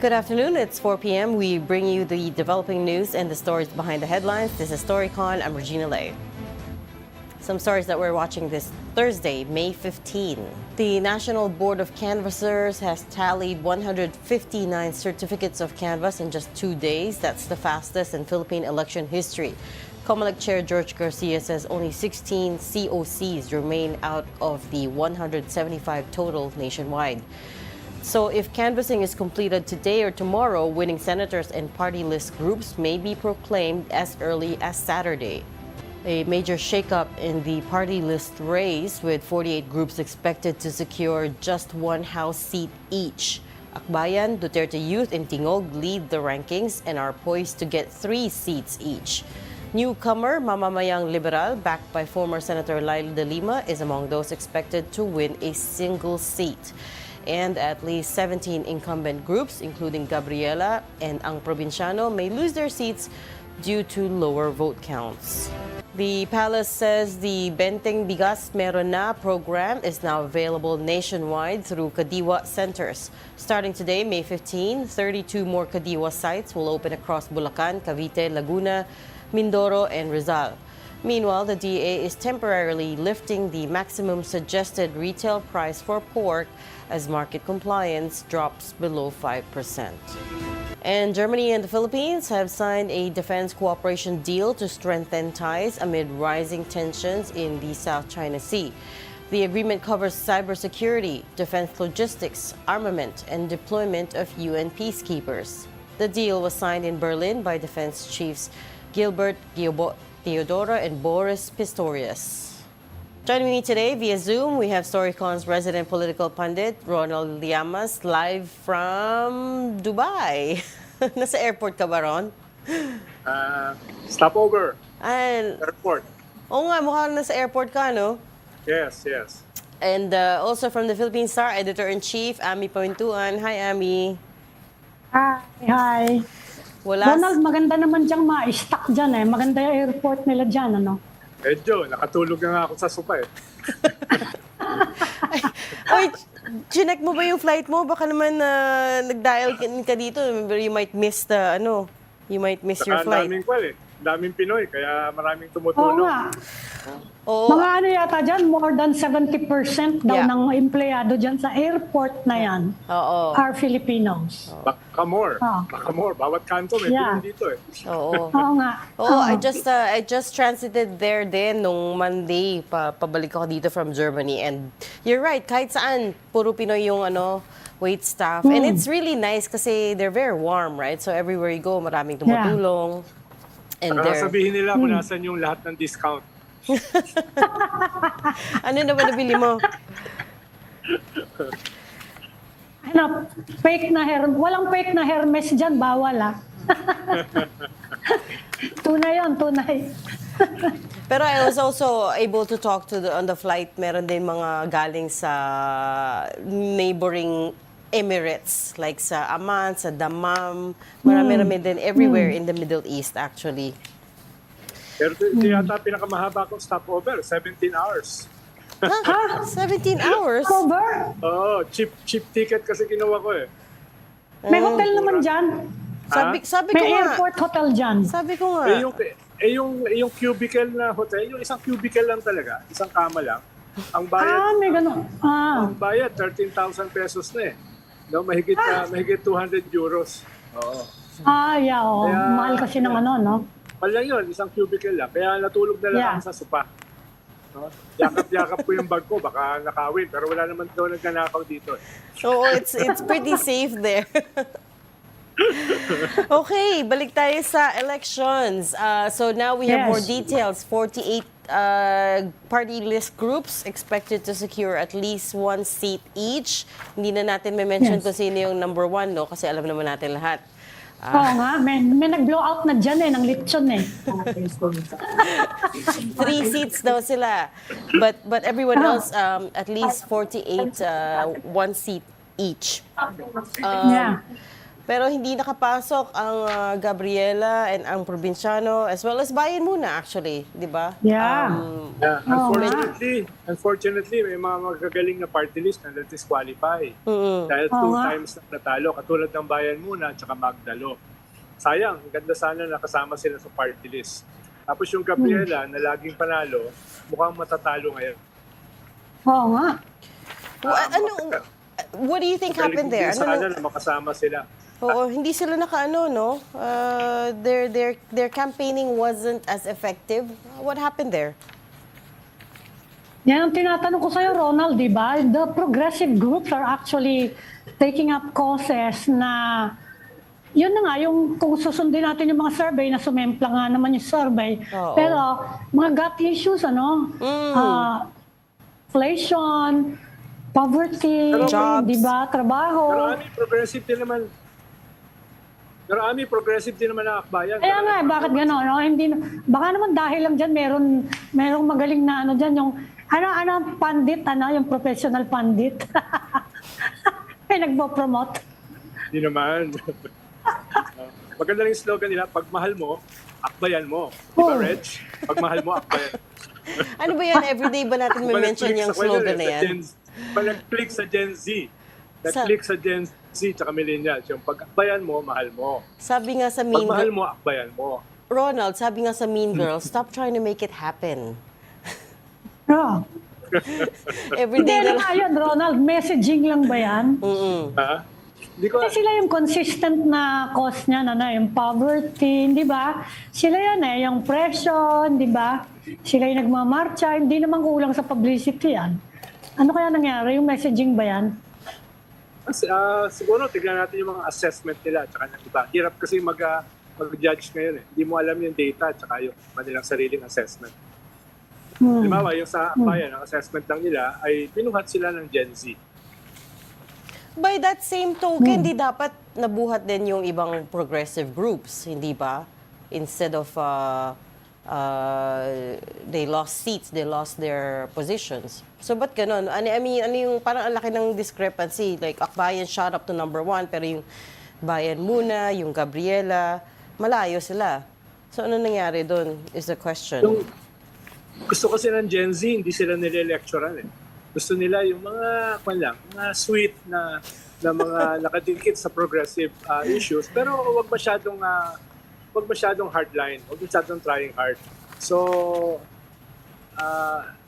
Good afternoon. It's 4 p.m. We bring you the developing news and the stories behind the headlines. This is Storycon. I'm Regina Lay. Some stories that we're watching this Thursday, May 15. The National Board of Canvassers has tallied 159 certificates of canvass in just 2 days. That's the fastest in Philippine election history. COMELEC Chair George Garcia says only 16 COCs remain out of the 175 total nationwide. So if canvassing is completed today or tomorrow, winning senators and party list groups may be proclaimed as early as Saturday. A major shakeup in the party list race, with 48 groups expected to secure just one House seat each. Akbayan, Duterte Youth, and Tingog lead the rankings and are poised to get 3 seats each. Newcomer Mamamayang Liberal, backed by former Senator Laila de Lima, is among those expected to win a single seat. And at least 17 incumbent groups, including Gabriela and Ang Provinciano, may lose their seats due to lower vote counts. The palace says the Benteng Bigas Meron Na program is now available nationwide through Kadiwa centers. Starting today, May 15, 32 more Kadiwa sites will open across Bulacan, Cavite, Laguna, Mindoro, and Rizal. Meanwhile, the DA is temporarily lifting the maximum suggested retail price for pork as market compliance drops below 5%. And Germany and the Philippines have signed a defense cooperation deal to strengthen ties amid rising tensions in the South China Sea. The agreement covers cybersecurity, defense logistics, armament, and deployment of UN peacekeepers. The deal was signed in Berlin by defense chiefs Gilbert Theodora and Boris Pistorius. Joining me today via Zoom, we have Storycon's resident political pundit, Ronald Llamas, live from Dubai. Nasa airport ka ba, Ron? Stopover. And, Airport. oo nga, mukhang nasa airport ka, no? Yes, yes. And also from the Philippine Star, Editor-in-Chief, Ami Pamintuan. Hi, Ami. Hi. Wala. Ronald, maganda naman diyang ma-stuck dyan eh. Maganda yung airport nila dyan, ano? Medyo, nakatulog na nga ako sa sopa eh. Wait, chinek mo ba yung flight mo? Baka naman nag-dial ka dito. You might miss the, you might miss your flight. Daming kwal eh. Daming Pinoy, kaya maraming Oo tumutulong. nga. Oo. Mga ano yata dyan, more than 70% daw Yeah. ng empleyado dyan sa airport na yan Oo. are Filipinos. Baka more. Baka more. Bawat kanto may Yeah. Pinoy dito eh. Oo. Oo nga. Oh, I just transited there din nung Monday. Pabalik ako dito from Germany, and you're right, kahit saan puro Pinoy yung wait staff. And it's really nice kasi they're very warm, right? So everywhere you go, maraming tumutulong. And Saka they're sabihin nila kung nasan yung lahat ng discount. ano na ba nabili mo? Ano, walang fake na Hermes dyan, bawal ah. Tunay yun, tunay. Pero I was also able to talk to on the flight. Meron din mga galing sa neighboring Emirates, like sa Amman, sa Dammam. Marami-rami din everywhere in the Middle East, actually. Pero ito yata pinakamahaba kong stopover, 17 hours. Huh? 17 hours? Cover? Oo, cheap ticket kasi ginawa ko eh. May hotel naman dyan. Sabi ko May nga. airport hotel dyan. Sabi ko nga. Yung cubicle na hotel, yung isang cubicle lang talaga, isang kama lang. Ang bayad, May ganun. ang bayad 13,000 pesos na eh. No, mahigit 200 euros. Oo. Yeah, oh. Kaya- Mahal kasi ng no? Wala yun, isang cubicle lang. Kaya natulog na lang Yeah. ako sa sopa. No? Yakap-yakap ko yung bag ko, baka nakawin. Pero wala naman daw nagnanakaw dito. Oo, it's pretty safe there. Okay, balik tayo sa elections. So now we have more details. 48 party list groups expected to secure at least 1 seat each. Hindi na natin may mention kung sino yung number 1, no? Kasi alam naman natin lahat. Oo nga, may nag-blow out na dyan eh, ng lechon eh. 3 seats daw sila. But everyone else, at least 48, 1 seat each. Yeah. Pero hindi nakapasok ang Gabriela and ang probinsyano as well as bayan muna actually, di ba? Yeah. Yeah, unfortunately, may mga magagaling na party list na disqualify. Dahil 2 times na natalo, katulad ng bayan muna at saka Magdalo. Sayang, ganda sana nakasama sila sa party list. Tapos yung Gabriela na laging panalo, mukhang matatalo ngayon. Oo nga. What do you think happened there? Sana na makasama sila. Oo, hindi sila nakaano, no? Their campaigning wasn't as effective. What happened there? Yan ang tinatanong ko sa'yo, Ronald, di ba? The progressive groups are actually taking up causes na, yun na nga, yung kung susundin natin yung mga survey, na sumempla nga naman yung survey. Oo. Pero, mga gut issues, inflation, poverty, Jobs. di ba? Trabaho. Pero Ami, progressive din naman ang akbayan. Kaya nga, bakit gano'n? No? Hindi, baka naman dahil lang dyan, merong magaling na dyan, yung, pandit, yung professional pandit. May nagpo-promote. Hindi naman. Maganda rin yung slogan nila, pag mahal mo, akbayan mo. Di ba, Reg? Pag mahal mo, akbayan. Ano ba yan? Everyday ba natin may-mention yung slogan na yan? Nag-click sa Gen Z. Nag-click sa Gen Z tsaka millennials. Yung pag-akbayan mo, mahal mo. Sabi nga sa Pag Mean mahal mo, akbayan mo. Ronald, sabi nga sa Mean Girls, stop trying to make it happen. Oh. Everyday Hindi na na nga yun, Ronald. Messaging lang ba yan? Ha? Hindi ko, Kasi sila yung consistent na cause niya, yung poverty, di ba? Sila yan yung presyo, di ba? Sila yung nagmamarcha, hindi naman kulang sa publicity yan. Ano kaya nangyari? Yung messaging ba yan? siguro, tignan natin yung mga assessment nila tsaka ng iba. Hirap kasi mag-judge ngayon eh. Hindi mo alam yung data tsaka yung kanilang sariling assessment. Halimbawa, yung sa bayan, ang assessment lang nila ay pinuhat sila ng Gen Z. By that same token, di dapat nabuhat din yung ibang progressive groups, hindi ba? Instead of they lost seats, they lost their positions. So, ba't ganun? I mean, ano yung parang ang laki ng discrepancy? Like, Akbayan shot up to number 1, pero yung Bayan muna, yung Gabriela, malayo sila. So, ano nangyari doon is the question. Gusto kasi ng Gen Z, hindi sila nile-lecturean eh. Gusto nila yung mga sweet na mga nakadikit sa progressive issues, pero wag masyadong hardline, wag masyadong trying hard. So,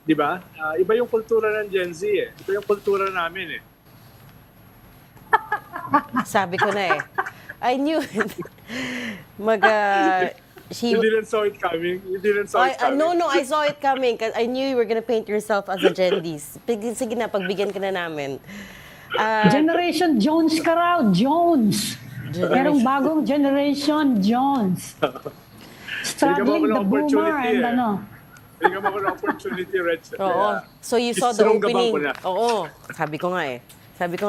di ba? Iba yung kultura ng Gen Z eh. Iba yung kultura namin eh. Sabi ko na eh. I knew it. You didn't saw it coming. You didn't saw it coming. No, I saw it coming because I knew you were gonna paint yourself as a Gen Z. Sige na, pagbigyan ka na namin. Generation Jones ka raw, Jones. Merong bagong Generation Jones. Struggling the boomer and Bigyan mo ko ng opportunity, Reg. Oo. So you saw the opening. Oo. Sabi ko nga.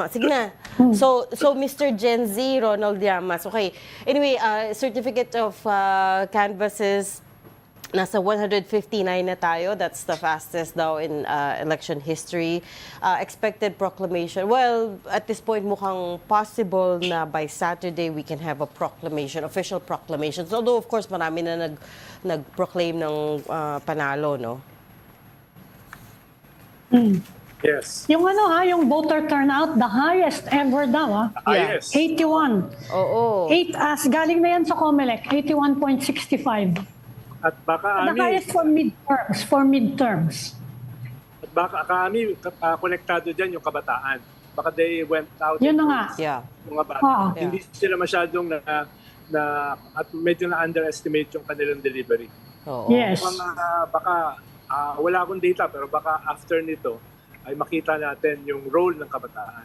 Sige na. So Mr. Gen Z, Ronald Llamas. Okay. Anyway, certificate of canvasses, nasa 159 na tayo. That's the fastest daw in election history. Expected proclamation. Well, at this point, mukhang possible na by Saturday we can have a proclamation, official proclamation. Although, of course, marami na nag-proclaim ng panalo, no? Yes. Yung yung voter turnout, the highest ever daw. Yes. 81. Oo. Galing na yan sa COMELEC, 81.65. At baka The highest for midterms. At baka Ami, konektado dyan yung kabataan. Baka they went out. Yun na nga. Yeah. Mga bata. Hindi sila masyadong at medyo na-underestimate yung kanilang delivery. Oo. Yes. Baka, wala akong data, pero baka after nito, ay makita natin yung role ng kabataan.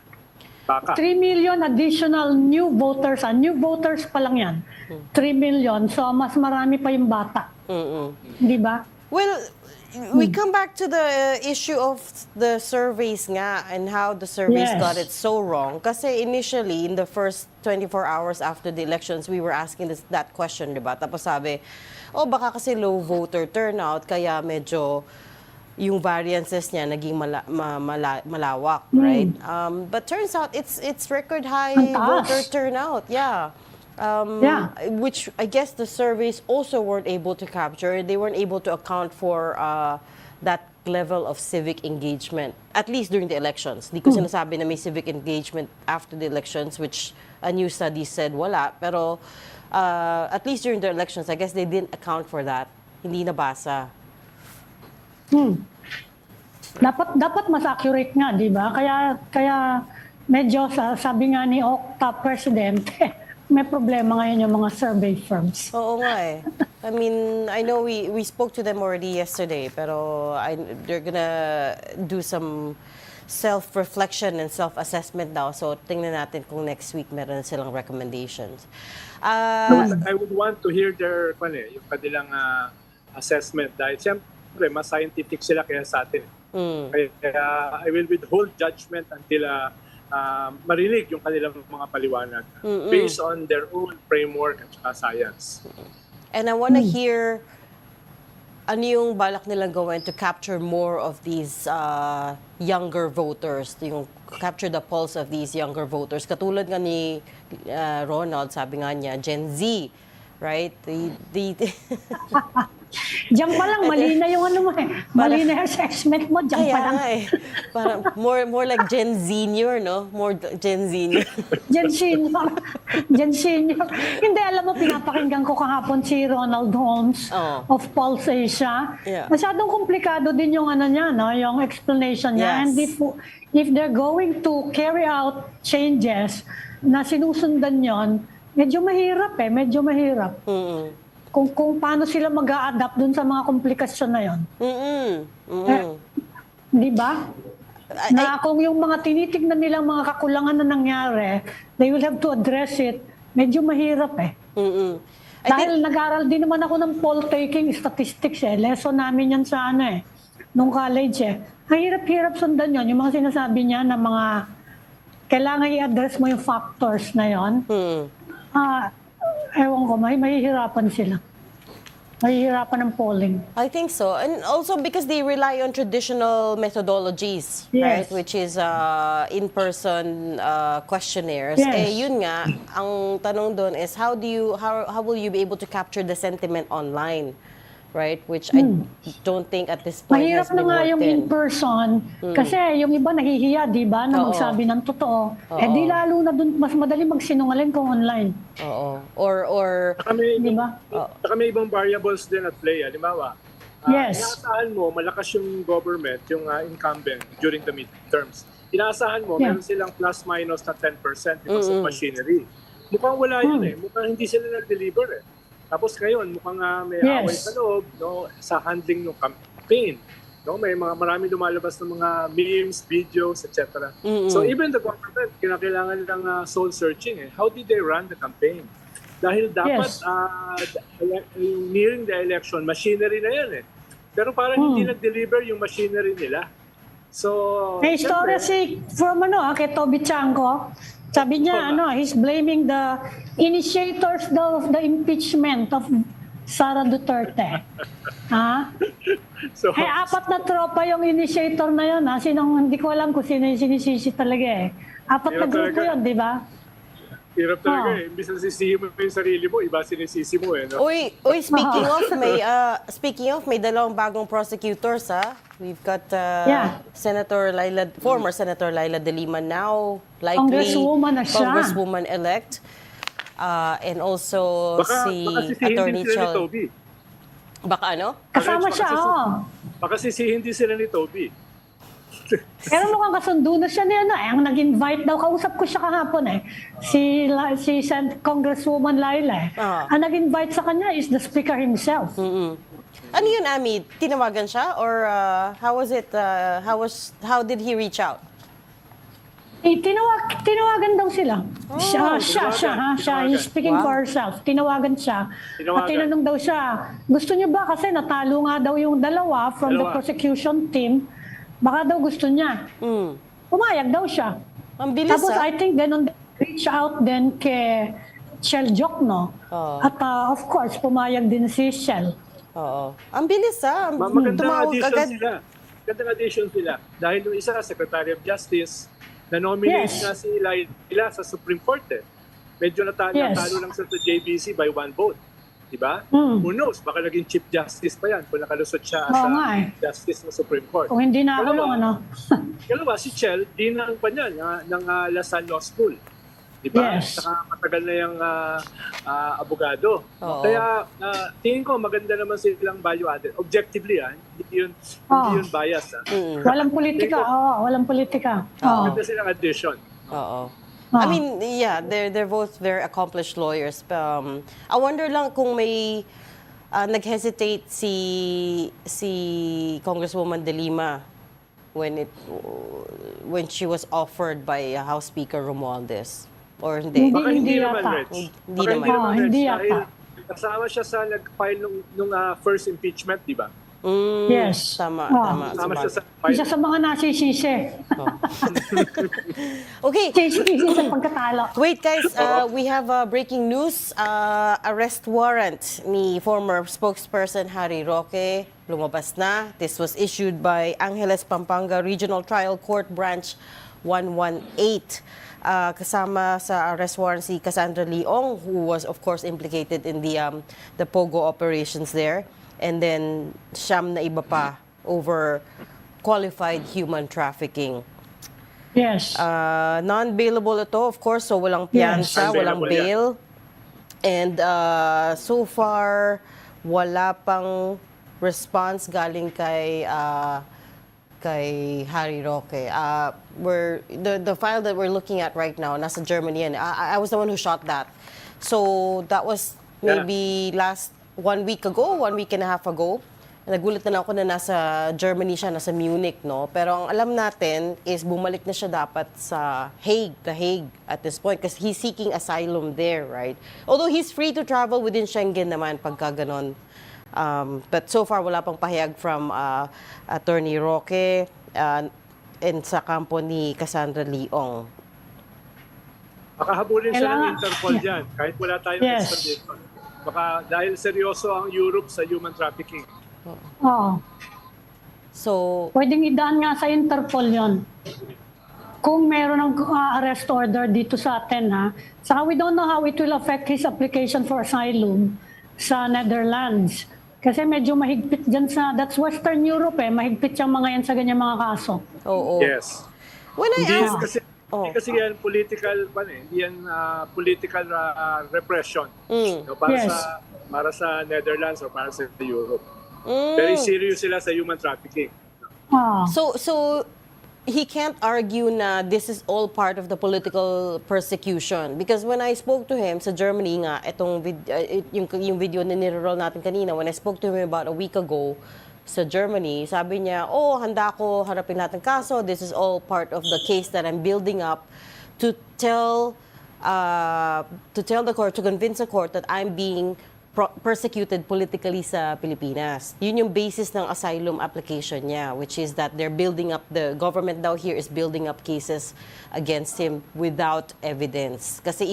Baka. 3 million additional new voters. New voters pa lang yan. 3 million. So, mas marami pa yung bata. Di ba? Well, we come back to the issue of the surveys nga and how the surveys got it so wrong. Kasi initially, in the first 24 hours after the elections, we were asking that question, di ba? Tapos sabi, baka kasi low voter turnout, kaya medyo yung variances niya naging malawak, right? But turns out it's record high Ang taas. voter turnout. Yeah. Which I guess the surveys also weren't able to capture. They weren't able to account for that level of civic engagement, at least during the elections. Hindi ko sinasabi na may civic engagement after the elections, which a new study said wala. Pero at least during the elections, I guess they didn't account for that. Hindi nabasa. Dapat mas accurate nga, di ba? Kaya medyo sabi nga ni Okta President, may problema ngayon yung mga survey firms. Oo nga eh. I mean, I know we spoke to them already yesterday, pero they're gonna do some self-reflection and self-assessment now. So, tingnan natin kung next week meron silang recommendations. I would want to hear their yung kanilang assessment dahil siyempre mas scientific sila kaya sa atin. Kaya I will withhold judgment until marinig yung kanilang mga paliwanag based on their own framework at science. And I want to hear ano yung balak nilang gawin to capture more of these younger voters, yung capture the pulse of these younger voters. Katulad nga ni Ronald, sabi nga niya, Gen Z, right? Diyan pa lang, mali na yung ano mo eh. Mali na yung assessment mo, diyan pa lang. Nga eh. Parang more like Gen Senior, no? More Gen Senior. Gen Senior. Gen Senior. Hindi, alam mo, pinapakinggan ko kahapon si Ronald Holmes of Pulse Asia. Yeah. Masyadong komplikado din yung ano niya, no? Yung explanation niya. Yes. And if they're going to carry out changes na sinusundan yon, medyo mahirap eh. Medyo mahirap. Kung paano sila mag-a-adapt dun sa mga komplikasyon na yon. Di ba? Na kung yung mga tinitignan nilang mga kakulangan na nangyari, they will have to address it. Medyo mahirap eh. Dahil nag-aral din naman ako ng poll taking statistics eh. Lesson namin yan sa ano eh. Nung college eh. Ang hirap-hirap sundan yon. Yung mga sinasabi niya na mga kailangan i-address mo yung factors na yon. Ewan ko, mahihirapan sila. Mahihirapan ng polling. I think so. And also because they rely on traditional methodologies, right? Which is in-person questionnaires. Yes. Eh, yun nga, ang tanong doon is how will you be able to capture the sentiment online? Right? Which I don't think at this point Mahirap has been na nga yung worked in. in-person. Kasi yung iba nahihiya, di ba, na magsabi ng totoo. Eh di lalo na dun, mas madali magsinungaling kung online. Oo. Or di ba? Saka may ibang variables din at play. Halimbawa, inaasahan mo, malakas yung government, yung incumbent during the midterms. Inaasahan mo, meron silang plus-minus na 10% because of machinery. Mukhang wala yun eh. Mukhang hindi sila nag-deliver eh. Tapos ngayon, mukhang may away sa loob, no, sa handling ng campaign. No, may marami lumalabas ng mga memes, videos, etc. So even the government, kinakailangan nilang soul searching. How did they run the campaign? Dahil dapat nearing the election, machinery na yan eh. Pero parang hindi nag-deliver yung machinery nila. So, may story from kay Toby Chanko. Sabi niya, he's blaming the initiators of the impeachment of Sara Duterte. So, apat na tropa yung initiator na yun. Hindi ko alam kung sino yung sinisisi talaga eh. Apat na grupo yun, di ba? Hirap talaga eh. Imbis na sisihin mo yung sarili mo, iba sinisisi mo eh. No? Uy, speaking of, may dalawang bagong prosecutors We've got former Senator Laila De Lima now, likely Congresswoman-elect. And also baka Attorney Chel. Baka ano? Kasama siya, Baka sisihin din sila ni Toby. Pero mukhang kasundo na siya niya ang nag-invite daw. Kausap ko siya kahapon eh. Si Congresswoman Laila Ang nag-invite sa kanya is the speaker himself. Ano yun, Ami? Tinawagan siya? Or how was it? How did he reach out? Tinawagan daw sila. Siya. He's speaking for herself. Tinawagan siya. At tinanong daw siya, gusto niyo ba? Kasi natalo nga daw yung dalawa from the prosecution team. Baka daw gusto niya. Pumayag daw siya. Ang bilis Tapos I think ganun reach out din kay Shell Jokno. At of course, pumayag din si Shell. Oo. Ang bilis Maganda addition sila. gandang addition sila. Dahil yung isa, Secretary of Justice, na-nominate Yes. na si Laila sa Supreme Court eh. Medyo natalo lang sa JBC by 1 vote. Diba? Who knows? Baka naging Chief Justice pa yan kung nakalusot siya Oo sa nga eh. Justice ng Supreme Court. Kung hindi na ako ano. Kalawa, si Chel, dinang pa niya ng LaSalle Law School. Diba? Yes. Saka matagal na yung abogado. Oo. Kaya tingin ko maganda naman silang value added. Objectively, hindi yun bias. Walang politika. Walang politika. Maganda silang addition. Oo. I mean, yeah, they're both very accomplished lawyers. I wonder lang kung may nag-hesitate si Congresswoman De Lima when she was offered by House Speaker Romualdez. Or hindi? Baka hindi Hindi naman, yata. Rich. Hindi Baka naman. Rich, Hindi dahil yata. kasama siya sa nag-file nung first impeachment, di ba? Yes. Tama, Oo. tama. Kasama siya sa Isa sa mga nasisisi. Okay. Sisisi sa pagkatalo. Wait guys, we have breaking news. Arrest warrant ni former spokesperson Harry Roque lumabas na. This was issued by Angeles Pampanga Regional Trial Court Branch 118. Kasama sa arrest warrant si Cassandra Leong, who was of course implicated in the Pogo operations there. And then siyam na iba pa over qualified human trafficking. Yes. Non-bailable ito, of course, so walang Yes. piyansa, walang Unbailable bail. And so far, wala pang response galing kay Harry Roque. The file that we're looking at right now, nasa Germany yan. I was the one who shot that. So that was maybe 1 week ago, 1 week and a half ago. Nagulat na ako na nasa Germany siya, nasa Munich, no? Pero ang alam natin is bumalik na siya dapat sa The Hague at this point because he's seeking asylum there, right? Although he's free to travel within Schengen naman pagka ganon. But so far, wala pang pahayag from Attorney Roque and sa kampo ni Cassandra Leong. Makahabulin siya ng Kailangan- Interpol dyan, kahit wala tayong Yes. extradition. Baka dahil seryoso ang Europe sa human trafficking. Oo. So, Pwedeng idaan nga sa Interpol yon. Kung meron ng arrest order dito sa atin, ha? Saka we don't know how it will affect his application for asylum sa Netherlands. Kasi medyo mahigpit dyan that's Western Europe mahigpit yung mga yan sa ganyan mga kaso. oo. Yes. When I Hindi asked, kasi hindi kasi yan political hindi yan political repression. No, Yes. para sa Netherlands or para sa Europe. Very serious sila sa human trafficking. So he can't argue na this is all part of the political persecution because when I spoke to him sa Germany nga yung video na nire-roll natin kanina, when I spoke to him about a week ago sa Germany, sabi niya, handa ko harapin lahat ng kaso. This is all part of the case that I'm building up to tell the court, to convince the court that I'm being persecuted politically sa Pilipinas. Yun yung basis ng asylum application niya, which is that they're building up, the government daw here is building up cases against him without evidence. Kasi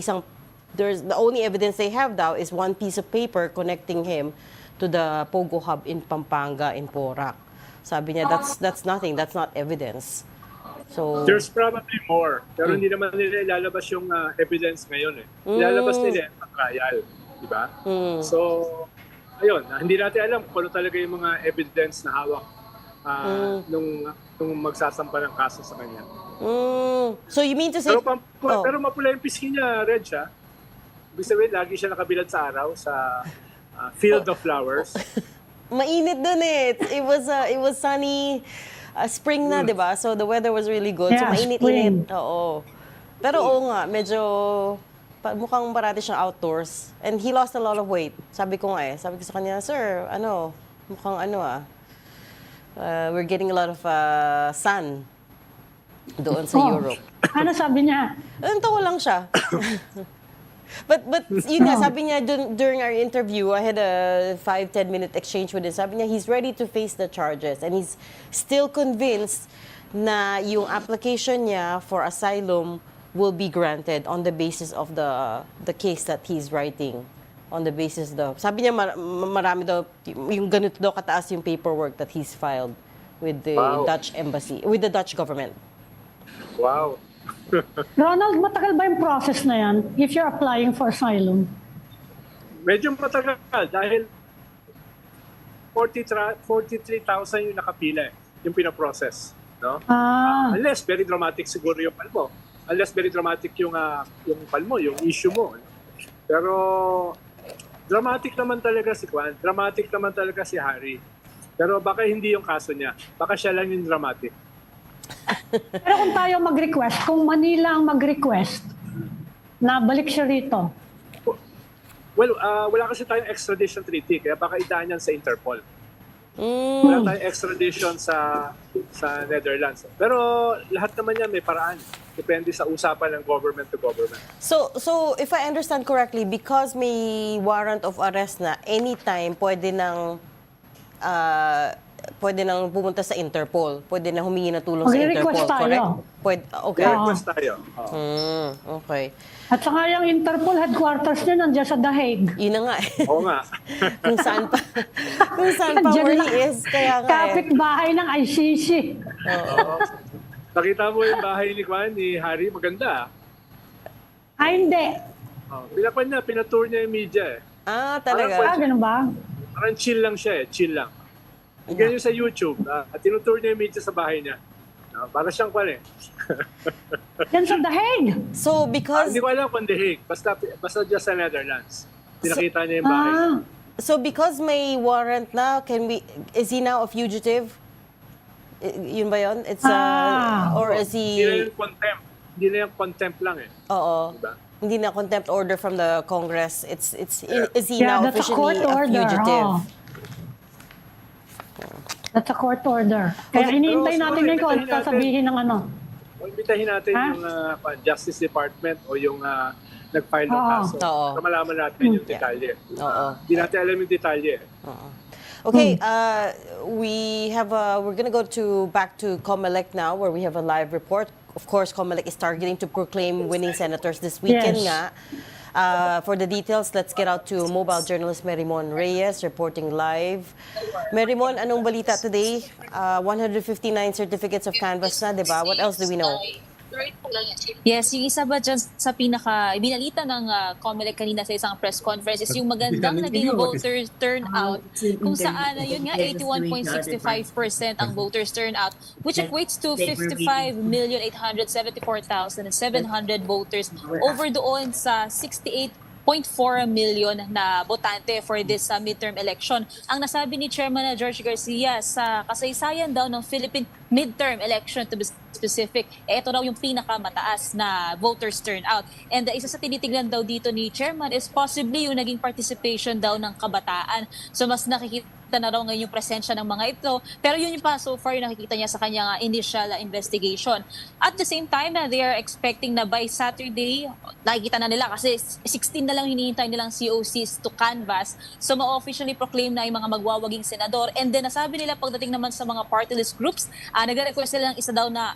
the only evidence they have daw is one piece of paper connecting him to the Pogo hub in Pampanga in Porac. Sabi niya, that's nothing, that's not evidence. So, There's probably more. Pero hindi naman nila ilalabas yung evidence ngayon. Ilalabas nila ang trial. Diba? So, ayun. Hindi natin alam kung ano talaga yung mga evidence na hawak nung magsasampa ng kaso sa kanya. so you mean to say... Pero mapula yung pisngi niya, Reg, ha? Ibig sabihin, lagi siya nakabilad sa araw sa field of flowers. Mainit dun eh. It was sunny, spring na, di ba? So the weather was really good. So Yeah, mainit-init. spring. Oo. Pero oo nga, medyo mukhang parati siyang outdoors. And he lost a lot of weight. Sabi ko sa kanya, sir, mukhang we're getting a lot of sun doon sa Europe. Ano sabi niya? Tawa lang siya. But yun nga, sabi niya during our interview, I had a 5-10 minute exchange with him. Sabi niya, he's ready to face the charges. And he's still convinced na yung application niya for asylum will be granted on the basis of the case that he's writing. On the basis sabi niya marami daw, yung ganito daw kataas yung paperwork that he's filed with the Wow. Dutch embassy, with the Dutch government. Wow. Ronald, matagal ba yung process na yan if you're applying for asylum? Medyo matagal dahil 43,000 yung nakapila yung pinaprocess. No? Unless very dramatic siguro yung palmo. Unless very dramatic yung palmo, yung issue mo. Pero dramatic naman talaga si Juan. Dramatic naman talaga si Harry. Pero baka hindi yung kaso niya. Baka siya lang yung dramatic. Pero kung tayo mag-request, kung Manila ang mag-request, na balik siya rito. Well, wala kasi tayong extradition treaty, kaya baka idaan yan sa Interpol. Wala tayong extradition sa Netherlands. Pero lahat naman yan may paraan. Depende sa usapan ng government to government. So if I understand correctly, because may warrant of arrest na, anytime pwede nang pumunta sa Interpol. Pwede na humingi ng tulong sa Interpol, Mag-request tayo. correct? Pwede, okay. Request tayo. Okay. At saka yung Interpol headquarters niya nandiyan sa The Hague. Yun na nga eh. Oo nga. kung saan pa Nandiyan where na. he is. Kaya nga eh. Kapit-bahay ng ICC. Oo. Nakita mo yung bahay ni Juan, ni Harry, maganda. Hindi. Pinatour niya yung media eh. Talaga? Ganun ba? Parang chill lang siya eh, chill lang. Ganyan sa YouTube, tinutour niya yung media sa bahay niya. Para siyang Juan eh. Yan sa The Hague. So because Hindi ko alam kung The Hague, basta dyan sa Netherlands. Pinakita niya yung bahay. so because may warrant na, is he now a fugitive? Yun ba yun? It's or is Hindi na he yung contempt. Hindi na yung contempt lang eh. Oo. Diba? Hindi na contempt order from the Congress. Is he Yeah, now that's a court officially a order. fugitive? That's a court order. Kaya Okay, iniintay pero natin ngayon kung ano imbitahin natin. sasabihin ng ano. Imbitahin natin yung Justice Department o yung nag-file ng kaso. Oo. Para malaman natin yung detalye. Oo. Hindi natin alam yung detalye. Okay, we're gonna go back to COMELEC now, where we have a live report. Of course, COMELEC is targeting to proclaim winning senators this weekend Yes. nga. For the details, let's get out to mobile journalist Merimon Reyes reporting live. Merimon, anong balita today? 159 certificates of canvass na, di ba? What else do we know? Yes, yung isa ba dyan sa binalita ng COMELEC kanina sa isang press conference is yung magandang naging voter turnout kung saan, yun nga, 81.65% ang voters turnout, which equates to 55,874,700 voters over doon sa 68.4 million na botante for this midterm election. Ang nasabi ni Chairman George Garcia sa kasaysayan daw ng Philippine midterm election, to be specific, ito daw yung pinakamataas na voters turnout. And isa sa tinitingnan daw dito ni Chairman is possibly yung naging participation daw ng kabataan. So mas nakikita na raw ngayon yung presensya ng mga ito. Pero yun yung pa so far yung nakikita niya sa kanyang initial investigation. At the same time, they are expecting na by Saturday, nakikita na nila kasi 16 na lang hinihintay nilang COCs to canvass. So ma-officially proclaim na yung mga magwawaging senador. And then nasabi nila pagdating naman sa mga party list groups, nag-request sila ng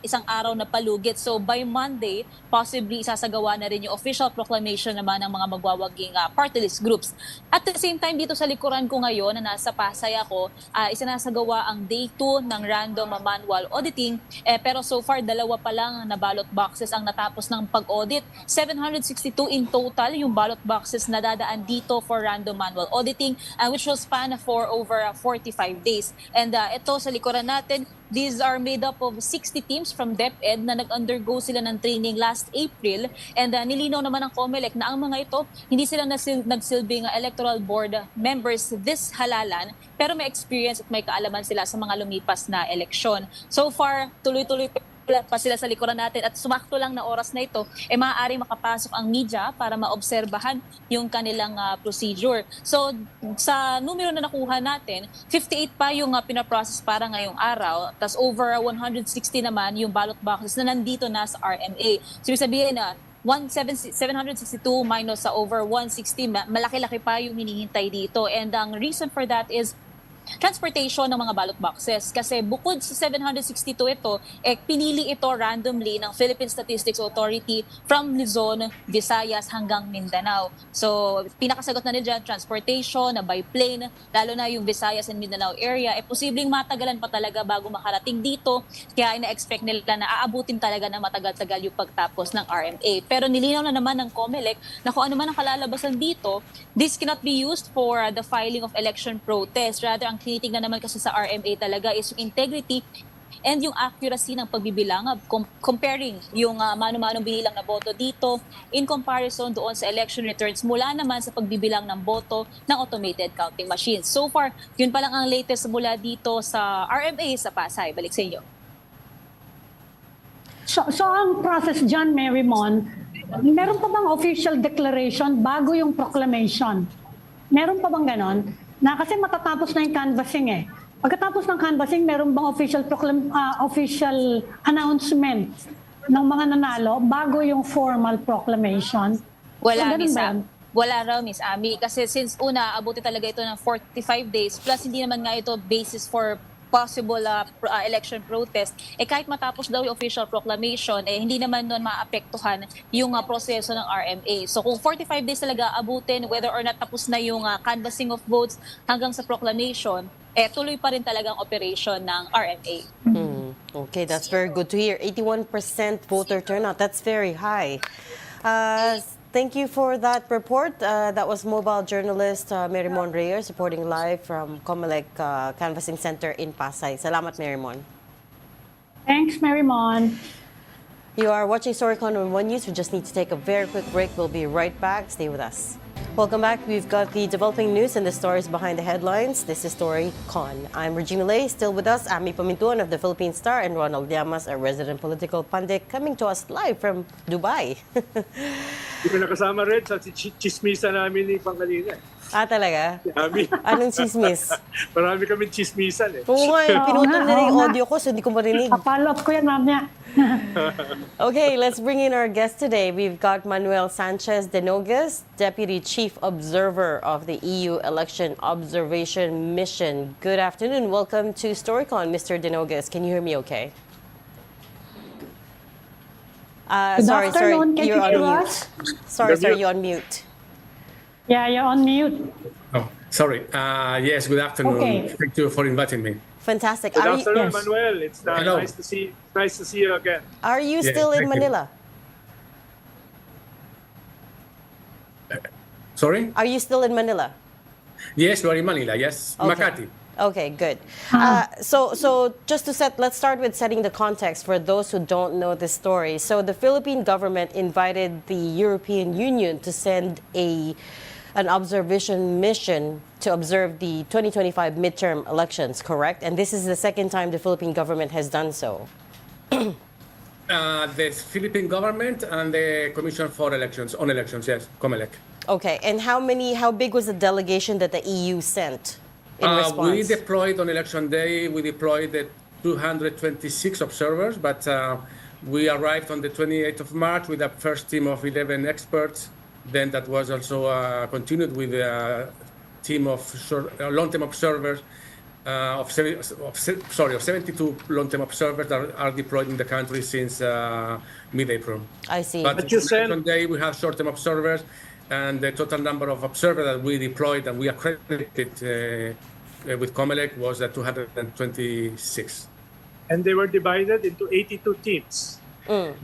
isang araw na palugit. So by Monday, possibly isasagawa na rin yung official proclamation naman ng mga magwawaging party list groups. At the same time, dito sa likuran ko ngayon na nasa Pasay ako, isinasagawa ang day 2 ng random manual auditing. Pero so far, 2 pa lang na ballot boxes ang natapos ng pag-audit. 762 in total yung ballot boxes na dadaan dito for random manual auditing, which will span for over 45 days. And ito sa likuran natin, these are made up of 60 teams from DepEd na nag-undergo sila ng training last April. And nilinaw naman ng COMELEC na ang mga ito, hindi sila nagsilbing electoral board members this halalan, pero may experience at may kaalaman sila sa mga lumipas na eleksyon. So far, tuloy-tuloy pa sila sa likuran natin at sumakto lang na oras na ito, maaaring makapasok ang media para maobserbahan yung kanilang procedure. So, sa numero na nakuha natin, 58 pa yung pinaprocess para ngayong araw, tas over 160 naman yung ballot boxes na nandito na sa RMA. So, ibig sabihin na 762 minus sa over 160, malaki-laki pa yung hinihintay dito. And ang reason for that is transportation ng mga ballot boxes. Kasi bukod sa 762 ito, pinili ito randomly ng Philippine Statistics Authority from Luzon, Visayas hanggang Mindanao. So, pinakasagot na nila dyan, transportation na by plane, lalo na yung Visayas and Mindanao area, posibleng matagalan pa talaga bago makarating dito. Kaya ina-expect nila na aabutin talaga na matagal-tagal yung pagtapos ng RMA. Pero nilinaw na naman ng COMELEC na kung ano man ang kalalabasan dito, this cannot be used for the filing of election protest. Rather, ang tinitingnan naman kasi sa RMA talaga is yung integrity and yung accuracy ng pagbibilang, comparing yung mano-manong binilang na boto dito in comparison doon sa election returns mula naman sa pagbibilang ng boto ng automated counting machines. So far, yun pa lang ang latest mula dito sa RMA sa Pasay. Balik sa inyo. So ang process dyan, Mary Mon, meron pa bang official declaration bago yung proclamation? Meron pa bang ganon? Na kasi matatapos na yung canvassing eh. Pagkatapos ng canvassing, meron bang official announcement ng mga nanalo bago yung formal proclamation? Wala, So, Miss ba? Wala raw, Miss Ami. Kasi since una, abuti talaga ito ng 45 days, plus hindi naman nga ito basis for possible election protest, kahit matapos daw yung official proclamation, hindi naman doon maapektuhan yung proseso ng RMA. So kung 45 days talaga abutin, whether or not tapos na yung canvassing of votes hanggang sa proclamation, tuloy pa rin talagang operation ng RMA. Okay, that's very good to hear. 81% voter turnout. That's very high. Thank you for that report. That was mobile journalist Mary Mon Reyes reporting live from COMELEC Canvassing Center in Pasay. Salamat, Mary Mon. Thanks, Mary Mon. You are watching Storycon on One News. We just need to take a very quick break. We'll be right back. Stay with us. Welcome back. We've got the developing news and the stories behind the headlines. This is Storycon. I'm Regina Lay. Still with us, Ami Pamintuan of the Philippine Star and Ronald Llamas, a resident political pundit, coming to us live from Dubai. Hindi ko nakasama rin sa chismisa namin ni Pangalina. Talaga? Ami. Anong chismis? Marami kami chismisan eh. Oo nga, pinutol na rin yung Oo nga. audio ko so hindi ko marinig. Papalo up ko yan mamaya. Okay, let's bring in our guest today. We've got Manuel Sanchez de Nogues, Deputy Chief Observer of the EU Election Observation Mission. Good afternoon. Welcome to Storycon, Mr. de Nogues. Can you hear me okay? Good Sorry, afternoon. Can you're you on hear mute. us? Sorry, You're you're on mute. Yeah, you're on mute. Oh, sorry. Yes, good afternoon. Okay. Thank you for inviting me. Fantastic. Good Are afternoon, Yes. Manuel. It's Hello. nice to see you again. you Yeah, still in thank you. Manila? Sorry? Are you still in Manila? Yes, we are in Manila. Yes, Okay. Makati. Okay, good. So just to let's start with setting the context for those who don't know this story. So the Philippine government invited the European Union to send an observation mission to observe the 2025 midterm elections, correct? And this is the second time the Philippine government has done so. The Philippine government and the Commission for Elections, yes, COMELEC. Okay, and how big was the delegation that the EU sent in response? We deployed on election day, we deployed the 226 observers, but we arrived on the 28th of March with a first team of 11 experts. Then that was also continued with a team of long-term observers, of 72 long-term observers that are deployed in the country since mid-April. I see. But you on sent- election day, we have short-term observers, and the total number of observers that we deployed and we accredited with COMELEC was 226. And they were divided into 82 teams.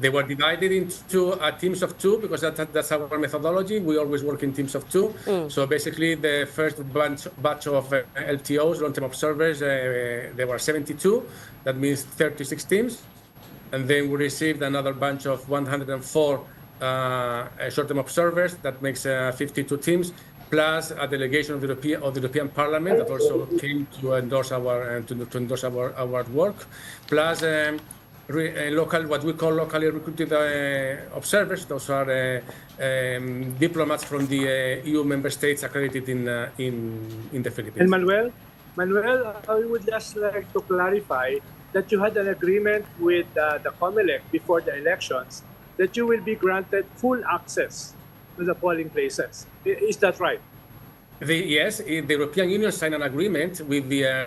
They were divided into teams of two because that's our methodology. We always work in teams of two. So basically, the first batch of LTOs, long-term observers, there were 72. That means 36 teams. And then we received another bunch of 104 short-term observers. That makes 52 teams, plus a delegation of the European Parliament that also came to endorse our work, plus what we call locally recruited observers. Those are diplomats from the EU member states accredited in the Philippines. And Manuel, I would just like to clarify that you had an agreement with the COMELEC before the elections that you will be granted full access to the polling places. Is that right? The European Union signed an agreement with the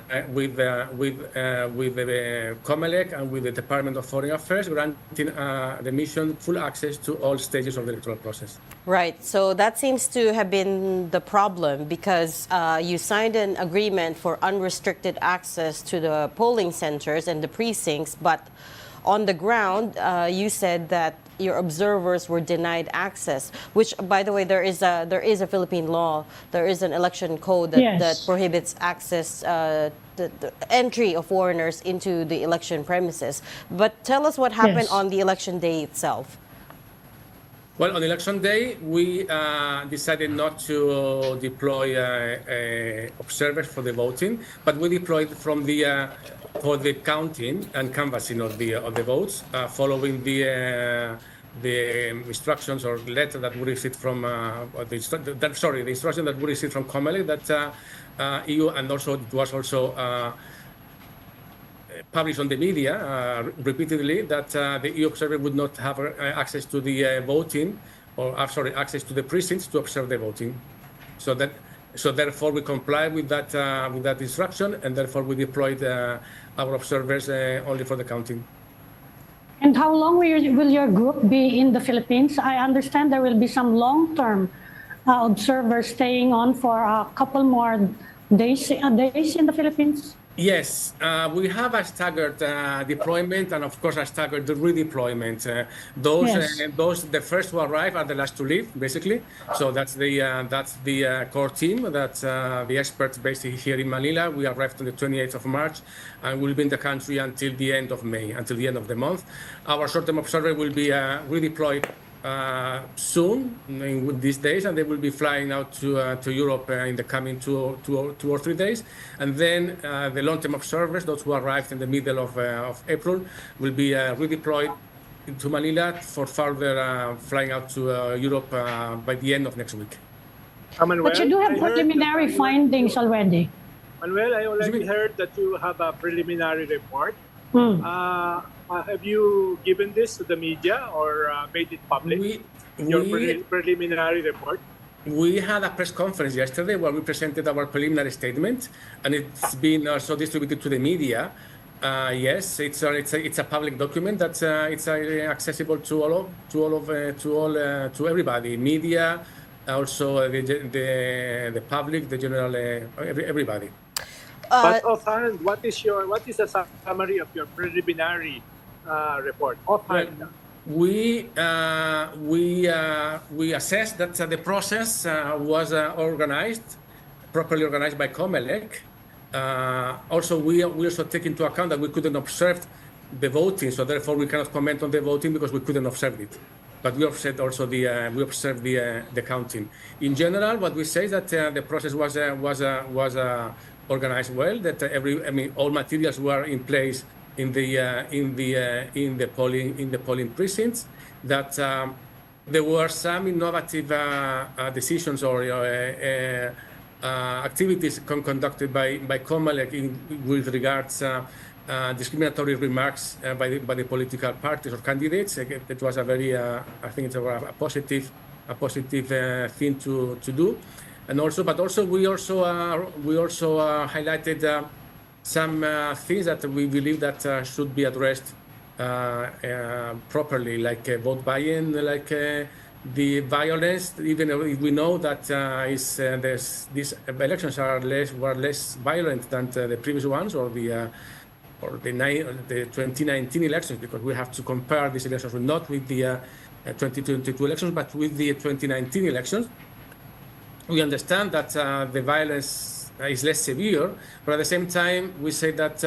COMELEC and with the Department of Foreign Affairs, granting the mission full access to all stages of the electoral process. Right. So that seems to have been the problem because you signed an agreement for unrestricted access to the polling centers and the precincts, but on the ground, you said that your observers were denied access, which, by the way, there is a Philippine law, there is an election code that prohibits access, the entry of foreigners into the election premises. But tell us what happened on the election day itself. Well, on election day, we decided not to deploy observers for the voting, but we deployed for the counting and canvassing of the votes, following the instructions or letter that we received from the instruction that we received from COMELEC that EU, and also it was also published on the media repeatedly that the EU observer would not have access to the voting, access to the precincts to observe the voting. So therefore we complied with that instruction, and therefore we deployed our observers only for the counting. And how long will your group be in the Philippines? I understand there will be some long-term observers staying on for a couple more days in the Philippines. Yes, we have a staggered deployment and, of course, a staggered redeployment. The first to arrive are the last to leave, basically. So that's the core team. That's the experts based here in Manila. We arrived on the 28th of March and will be in the country until the end of May, until the end of the month. Our short-term observer will be redeployed soon in these days, and they will be flying out to Europe in the coming two or 3 days. And then the long-term observers, those who arrived in the middle of April, will be redeployed to Manila for further flying out to Europe by the end of next week. Manuel, But you do have preliminary findings already. Manuel, I already heard that you have a preliminary report. Have you given this to the media or made it public? Your preliminary report? We had a press conference yesterday where we presented our preliminary statement, and it's been also distributed to the media. Yes, it's a public document that it's accessible to everybody, media, also the public, the general, everybody. But offhand, what is the summary of your preliminary report? Offhand. We assessed that the process was properly organized by COMELEC. Also, we also take into account that we couldn't observe the voting, so therefore we cannot comment on the voting because we couldn't observe it. But we observed also the counting. In general, what we say is that the process was organized well. That all materials were in place in the polling precincts. That there were some innovative decisions or activities conducted by COMELEC with regards discriminatory remarks by the political parties or candidates. It was a very, I think it's a positive thing to do. And also, we also highlighted some things that we believe that should be addressed properly, like vote buy-in, like the violence. Even if we know that these elections were less violent than the previous ones or the 2019 elections, because we have to compare these elections not with the 2022 elections, but with the 2019 elections. We understand that the violence is less severe, but at the same time, we say that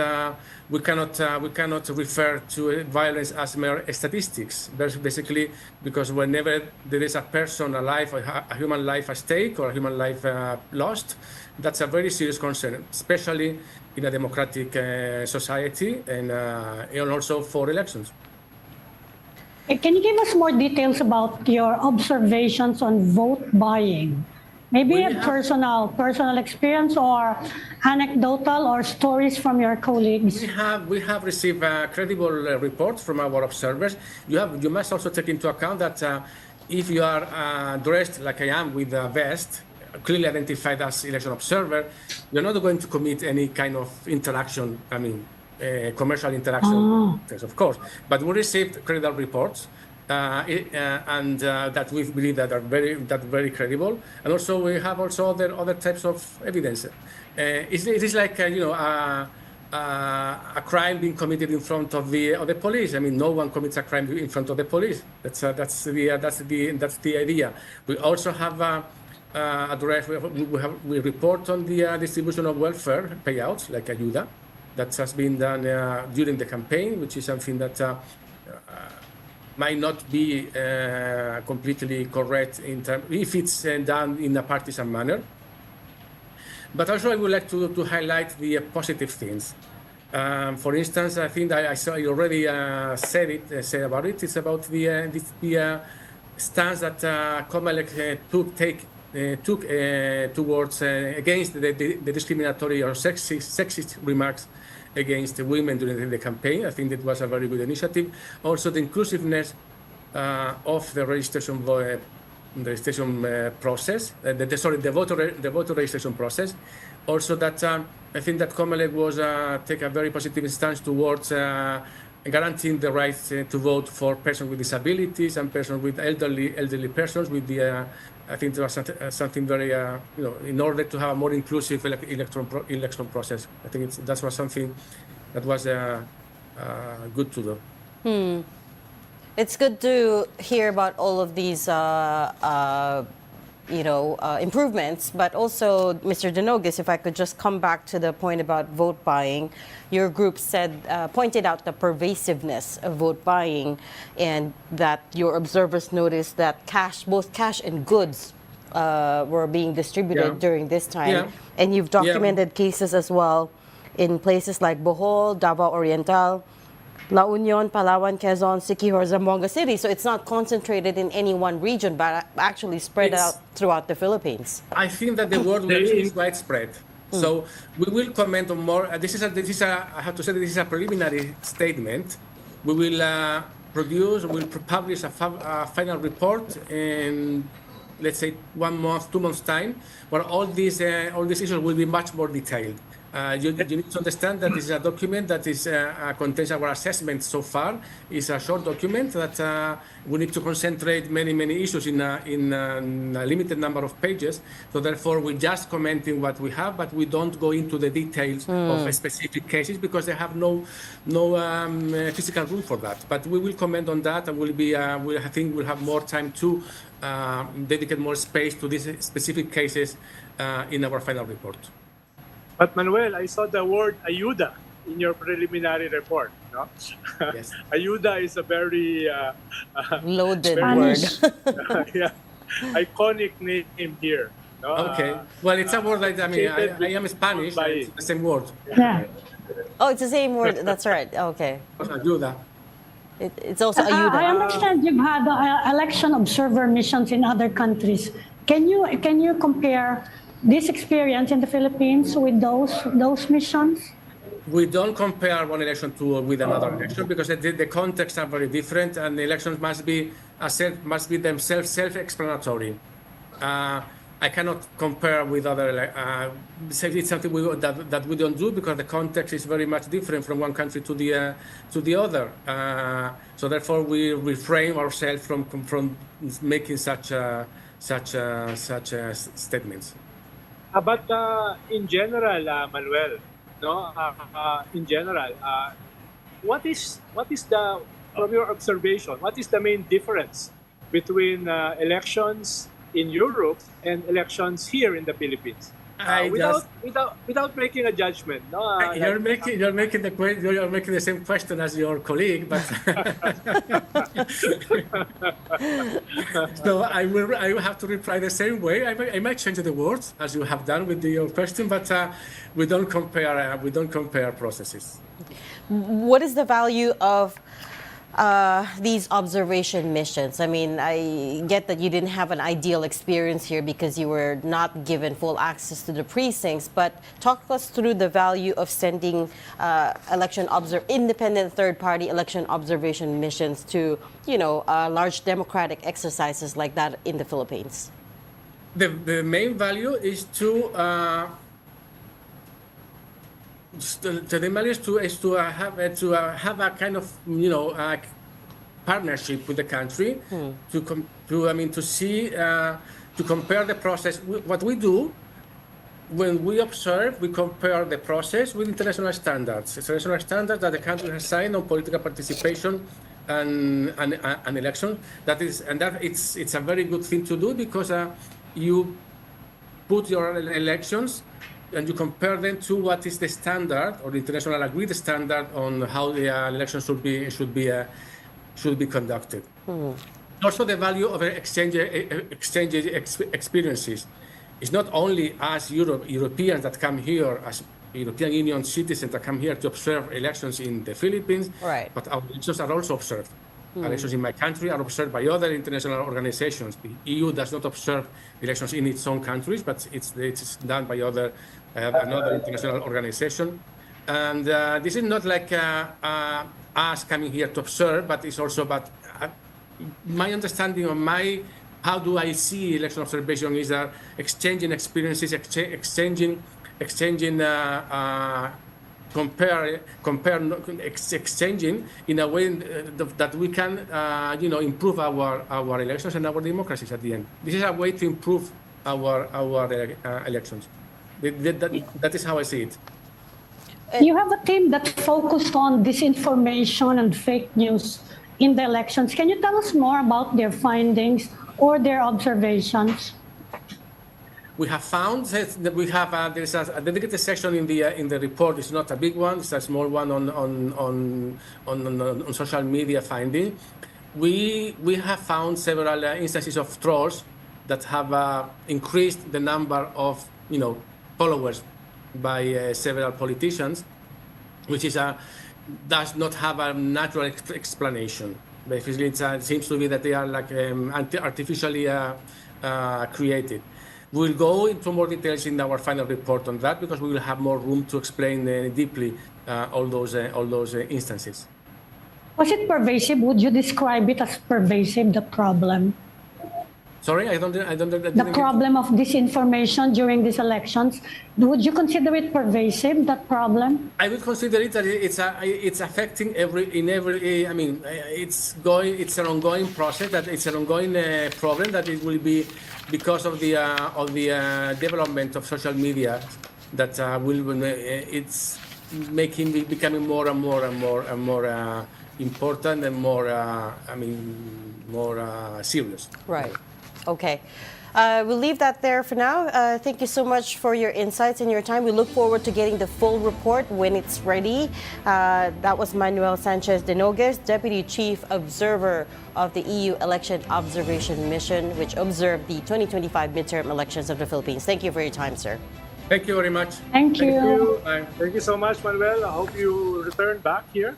we cannot refer to violence as mere statistics. Basically, because whenever there is a person alive, a human life at stake, or a human life lost, that's a very serious concern, especially in a democratic society and also for elections. Can you give us more details about your observations on vote buying? Maybe a personal experience or anecdotal or stories from your colleagues. We have received credible reports from our observers. You must also take into account that if you are dressed like I am with a vest, clearly identified as election observer, you're not going to commit any kind of interaction, commercial interaction, yes, of course. But we received credible reports, and that we believe that are very credible. And also we have also other types of evidence. It is like a crime being committed in front of the police. I mean, no one commits a crime in front of the police. That's the idea. We also have we report on the distribution of welfare payouts like ayuda that has been done during the campaign, which is something that might not be completely correct if it's done in a partisan manner. But also, I would like to highlight the positive things. For instance, I think I already said about it. It's about the stance that Comelec took towards against the discriminatory or sexist remarks against women during the campaign. I think that was a very good initiative. Also, the inclusiveness of the registration process, the voter registration process. Also, that I think that Comelec was take a very positive stance towards guaranteeing the right to vote for persons with disabilities and persons with elderly persons. With the I think there was something very in order to have a more inclusive election process. I think that was something that was good to do. It's good to hear about all of these, improvements. But also, Mr. Dinogues, if I could just come back to the point about vote buying, your group pointed out the pervasiveness of vote buying, and that your observers noticed that both cash and goods were being distributed during this time. Yeah. And you've documented cases as well in places like Bohol, Davao Oriental, La Union, Palawan, Quezon, Siquijor, Zamboanga City. So it's not concentrated in any one region, but actually spread out throughout the Philippines. I think that the word is widespread. So we will comment on more. I have to say that this is a preliminary statement. We will publish a final report in, let's say, 1 month, 2 months time, where all these issues will be much more detailed. You need to understand that this is a document that contains our assessment so far. It's a short document that we need to concentrate many issues in a limited number of pages. So therefore, we're just commenting what we have, but we don't go into the details of specific cases because they have no physical room for that. But we will comment on that, and I think we'll have more time to dedicate more space to these specific cases in our final report. But Manuel, I saw the word ayuda in your preliminary report. No? Yes. Ayuda is a very Loaded very, word. iconic name here. No? Okay. Well, it's a word like, I am Spanish, it's the same word. Yeah. Oh, it's the same word. That's right. Okay. Ayuda. It's also ayuda. I understand you've had election observer missions in other countries. Can you compare this experience in the Philippines with those missions? We don't compare one election with another election because the contexts are very different, and the elections must be themselves self-explanatory. I cannot compare with other. It's something that we don't do because the context is very much different from one country to the other. So therefore, we refrain ourselves from making such statements. But in general, Manuel, no, in general, what is the, from your observation, what is the main difference between elections in Europe and elections here in the Philippines? Without making a judgment, no. You're making the same question as your colleague, but so I will have to reply the same way. I might change the words as you have done with your question, but we don't compare processes. What is the value of these observation missions? I mean, I get that you didn't have an ideal experience here because you were not given full access to the precincts, but talk us through the value of sending independent third-party election observation missions to, large democratic exercises like that in the Philippines. But in general, Manuel, no, in general, in general, what is the the main value is to the main value is to have a kind of partnership with the country to see to compare the process. What we do when we observe, we compare the process with international standards. International standards that the country has signed on political participation and election. It's a very good thing to do because you put your elections and you compare them to what is the standard or the international agreed standard on how the elections should be conducted. Also, the value of exchange experiences. It's not only us Europeans that come here as European Union citizens that come here to observe elections in the Philippines, right, but our elections are also observed. Elections in my country are observed by other international organizations. The EU does not observe elections in its own countries, but it's done by another international organization. And this is not like us coming here to observe, but it's also about my understanding of how do I see election observation is exchanging experiences, exchanging exchanging in a way that we can improve our elections and our democracies at the end. This is a way to improve our elections. That is how I see it. You have a team that focused on disinformation and fake news in the elections. Can you tell us more about their findings or their observations? We have found that there's a dedicated section in the report. It's not a big one; it's a small one on social media finding. We have found several instances of trolls that have increased the number of followers by several politicians, which does not have a natural explanation. Basically, it seems to be that they are like artificially created. We'll go into more details in our final report on that because we will have more room to explain deeply all those instances. Was it pervasive? Would you describe it as pervasive, the problem? Sorry, I don't. The problem of disinformation during these elections, would you consider it pervasive, that problem? I would consider it that it's affecting every. I mean, it's an ongoing process. That it's an ongoing problem. That it will be because of the development of social media. That it's becoming more and more important and more serious. Right. Okay. We'll leave that there for now. Thank you so much for your insights and your time. We look forward to getting the full report when it's ready. That was Manuel Sanchez de Nogues, Deputy Chief Observer of the EU Election Observation Mission, which observed the 2025 midterm elections of the Philippines. Thank you for your time, sir. Thank you very much. Thank you. Thank you so much, Manuel. I hope you return back here.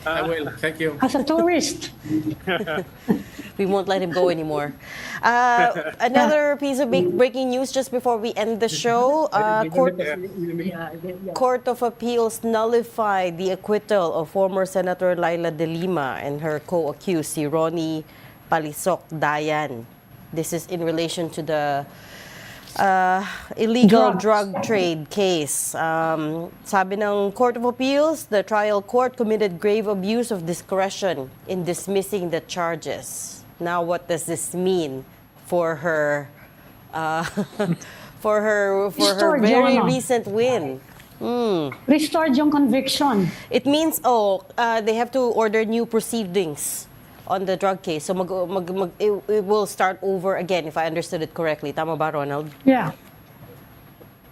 I will. Thank you. As a tourist. We won't let him go anymore. Another piece of breaking news just before we end the show. Court of Appeals nullified the acquittal of former Senator Laila de Lima and her co-accused, si Ronnie Palisok Dayan. This is in relation to the illegal drug trade case. Sabi ng Court of Appeals, the trial court committed grave abuse of discretion in dismissing the charges. Now, what does this mean for her very recent win? Restored yung conviction. It means they have to order new proceedings on the drug case. So it will start over again, if I understood it correctly. Tama ba, Ronald? Yeah.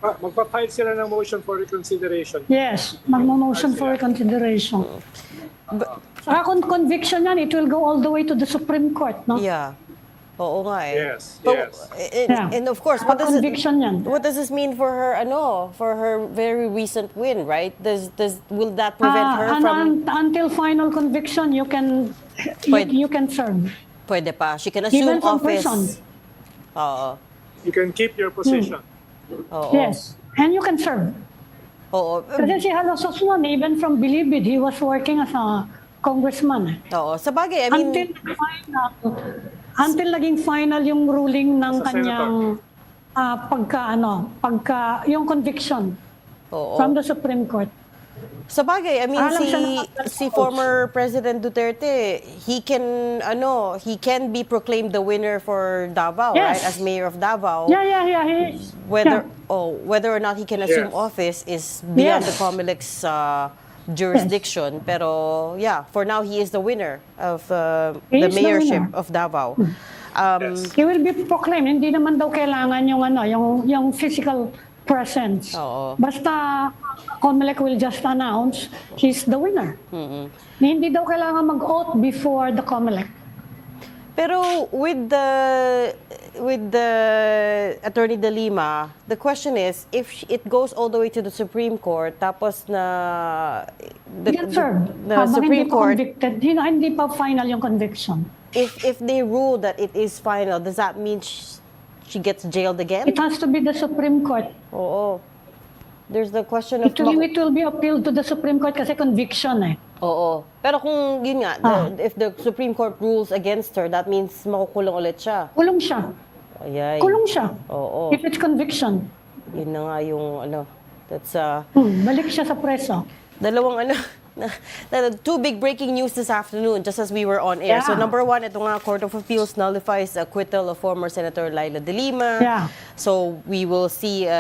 Magpa-file sila ng motion for reconsideration. Yes, magmo-motion for reconsideration. Saka kung conviction yan, it will go all the way to the Supreme Court, no? Yeah. Oo nga eh. Yes, But, yes. And of course, what does this mean for her very recent win, right? Will that prevent her from until final conviction you can serve. Pwede pa. She can assume Even from office. prison. Oo. You can keep your position. Oo. Yes, and you can serve. Oo. Kasi si Halosos noon, even from Bilibid, he was working as a congressman. Oo. Sa bagay, I mean, Until naging final yung ruling ng Sa kanyang yung conviction Oo. from the Supreme Court. Sa bagay, I mean, Alam siya si former President Duterte, he can be proclaimed the winner for Davao, Yes. right? As mayor of Davao. Yeah. Whether or not he can assume Yes. office is beyond Yes. the COMELEC's jurisdiction. Pero yeah, for now he is the winner of He the is the mayorship winner. of Davao. Yes. He will be proclaimed. Hindi naman daw kailangan yung physical presence. Oo. Basta COMELEC will just announce he's the winner. Hindi daw kailangan mag-oath before the COMELEC. Pero with the Attorney De Lima, the question is if it goes all the way to the Supreme Court, tapos na Yes, sir. the Habang Supreme hindi pa Court, convicted, hindi pa final yung conviction. if they rule that it is final, does that mean she gets jailed again? It has to be the Supreme Court. Oo. There's the question of It will be appealed to the Supreme Court kasi conviction eh. Oo. Pero kung yun nga, if the Supreme Court rules against her, that means makukulong ulit siya. Kulong siya. Ayay. Kulong siya. Oo. If it's conviction. Yun na nga yung that's Balik siya sa preso. dalawang two big breaking news this afternoon just as we were on air. So Yeah. number one, ito nga, Court of Appeals nullifies the acquittal of former Senator Laila De Lima. Yeah. So we will see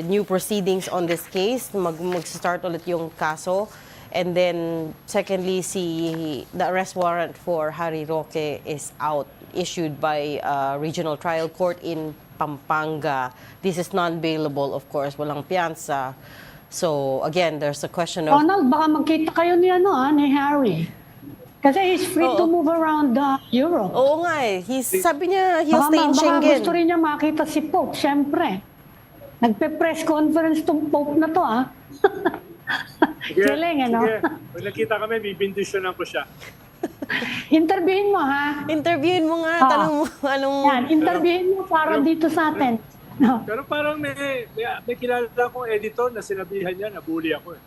new proceedings on this case. Mag-start ulit yung kaso. And then secondly, the arrest warrant for Harry Roque is out, issued by Regional Trial Court in Pampanga. This is non-bailable, of course, walang piyansa. So again, there's a question of Ronald, baka magkita kayo ni Harry. Kasi he's free to move around Europe. Oo nga eh. Sabi niya, he'll stay in Baka Schengen. gusto rin niya makita si Pope, syempre. Nagpe-press conference tong Pope na to, Galing, ano? Sige. Pag nakita kami, bibindisyonan ko siya. Interviewin mo, ha? Interviewin mo nga, tanong mo anong... Yan, interviewin mo para dito sa atin. No. Pero parang may kilala akong editor na sinabihan niya, nabully ako eh.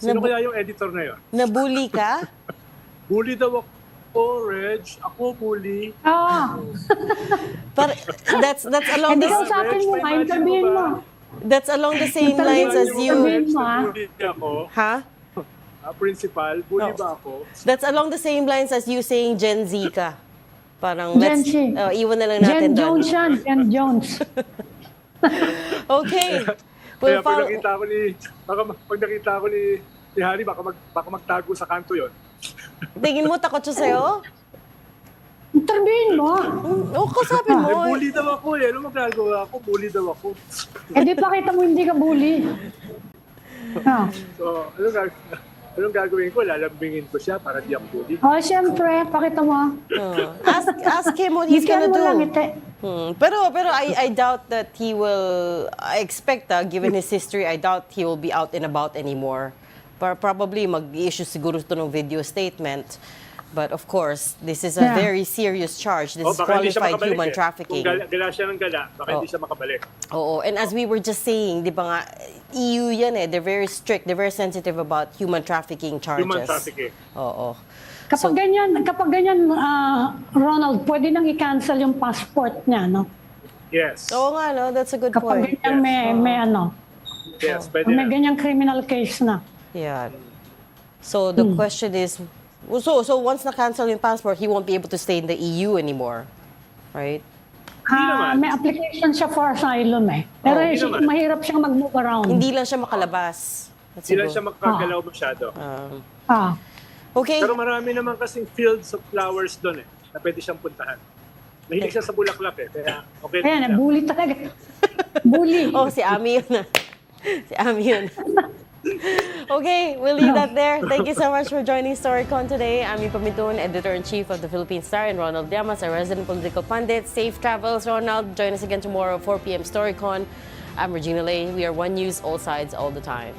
Sino kaya yung editor na yun? Nabully ka? Bully daw ako, Reg. Ako bully. But that's along Hindi the ka sa akin mo, interviewin mo. that's along the same lines as you. Interviewin mo, ha? Bully ako. Ha? Principal, bully No. ba ako? That's along the same lines as you saying Gen Z ka. Parang Gen let's Z. iwan na lang natin Jen doon. Jones yan, Jen Jones. Okay. Kaya We'll pag follow. nakita ko ni Harry, baka magtago sa kanto yon. Tingin mo takot siya sa'yo? Interviewin mo. O, kasapin mo. Bully daw ako eh. Ano magagawa ako? Bully daw ako. Di pakita mo hindi ka bully. So, anong gagawin ko? Lalambingin ko siya para di ako bully. Siyempre, pakita mo. Ask him what he's gonna Bigyan mo lang do. ite. Pero I doubt that he will. I expect, given his history, I doubt he will be out and about anymore. Probably mag-issue siguro ito ng video statement. But of course, this is a very serious charge. This is Baka hindi siya qualified makabalik human eh. trafficking. Kung gala siya ng gala, baka hindi siya makabalik. Oo, and as we were just saying, di ba nga, EU yan eh, they're very strict, they're very sensitive about human trafficking charges. Human trafficking. Oo. Kapag ganyan, Ronald, pwede nang i-cancel yung passport niya, no? Yes. Oo nga, no? That's a good Kapag point. ganyan may Yes, pwede may na. ganyang criminal case na. Yeah. So the question is, so once na-cancel yung passport, he won't be able to stay in the EU anymore, right? naman. May application siya for asylum eh. Pero hindi naman. mahirap siyang mag-move around. Hindi lang siya makalabas. That's Hindi lang siguro. siya makagalaw masyado. Okay. Pero marami naman kasing fields of flowers doon eh, na pwede siyang puntahan. Mahilig siya sa bulaklak eh, kaya okay. Ayan, bully talaga. Bully. Oh, si Ami yun. Si Ami yun. Okay, we'll leave that there. Thank you so much for joining Storycon today. Ami Pamitun, Editor-in-Chief of the Philippine Star, and Ronald Llamas, our resident political pundit. Safe travels, Ronald. Join us again tomorrow, 4 p.m. Storycon. I'm Regina Lay. We are One News, all sides, all the time.